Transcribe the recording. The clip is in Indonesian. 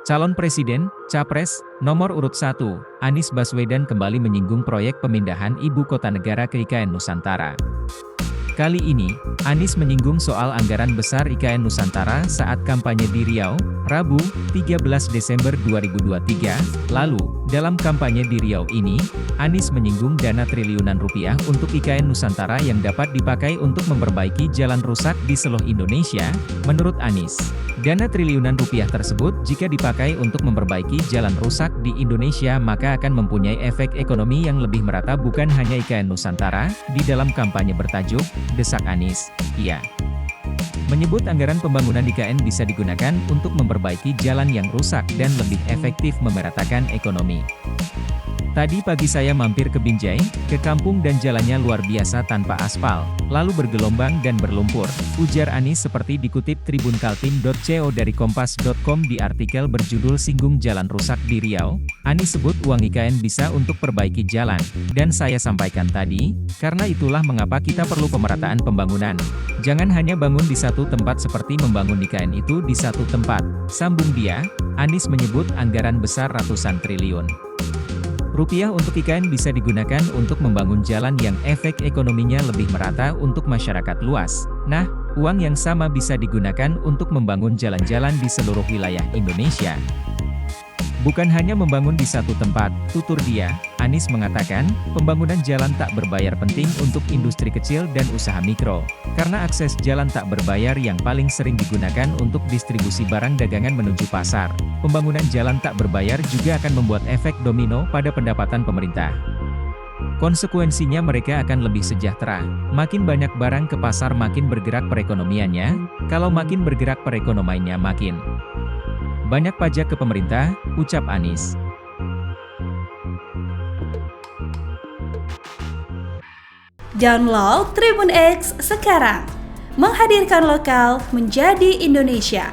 Calon Presiden, Capres, nomor urut 1, Anies Baswedan kembali menyinggung proyek pemindahan ibu kota negara ke IKN Nusantara. Kali ini, Anies menyinggung soal anggaran besar IKN Nusantara saat kampanye di Riau, Rabu, 13 Desember 2023. Lalu, dalam kampanye di Riau ini, Anies menyinggung dana triliunan rupiah untuk IKN Nusantara yang dapat dipakai untuk memperbaiki jalan rusak di seluruh Indonesia. Menurut Anies, dana triliunan rupiah tersebut jika dipakai untuk memperbaiki jalan rusak di Indonesia maka akan mempunyai efek ekonomi yang lebih merata bukan hanya IKN Nusantara. Di dalam kampanye bertajuk, desak Anies, ia menyebut anggaran pembangunan IKN bisa digunakan untuk memperbaiki jalan yang rusak dan lebih efektif memeratakan ekonomi. Tadi pagi saya mampir ke Binjai, ke kampung dan jalannya luar biasa tanpa aspal, lalu bergelombang dan berlumpur, ujar Anies seperti dikutip tribunkaltim.co dari kompas.com di artikel berjudul Singgung Jalan Rusak di Riau. Anies sebut uang IKN bisa untuk perbaiki jalan, dan saya sampaikan tadi, karena itulah mengapa kita perlu pemerataan pembangunan. Jangan hanya bangun di satu tempat seperti membangun IKN itu di satu tempat, sambung dia. Anies menyebut anggaran besar ratusan triliun rupiah untuk IKN bisa digunakan untuk membangun jalan yang efek ekonominya lebih merata untuk masyarakat luas. Nah, uang yang sama bisa digunakan untuk membangun jalan-jalan di seluruh wilayah Indonesia. Bukan hanya membangun di satu tempat, tutur dia. Anies mengatakan, pembangunan jalan tak berbayar penting untuk industri kecil dan usaha mikro, karena akses jalan tak berbayar yang paling sering digunakan untuk distribusi barang dagangan menuju pasar. Pembangunan jalan tak berbayar juga akan membuat efek domino pada pendapatan pemerintah. Konsekuensinya mereka akan lebih sejahtera. Makin banyak barang ke pasar makin bergerak perekonomiannya, kalau makin bergerak perekonomiannya makin banyak pajak ke pemerintah, ucap Anies. Download Tribun X sekarang, menghadirkan lokal menjadi Indonesia.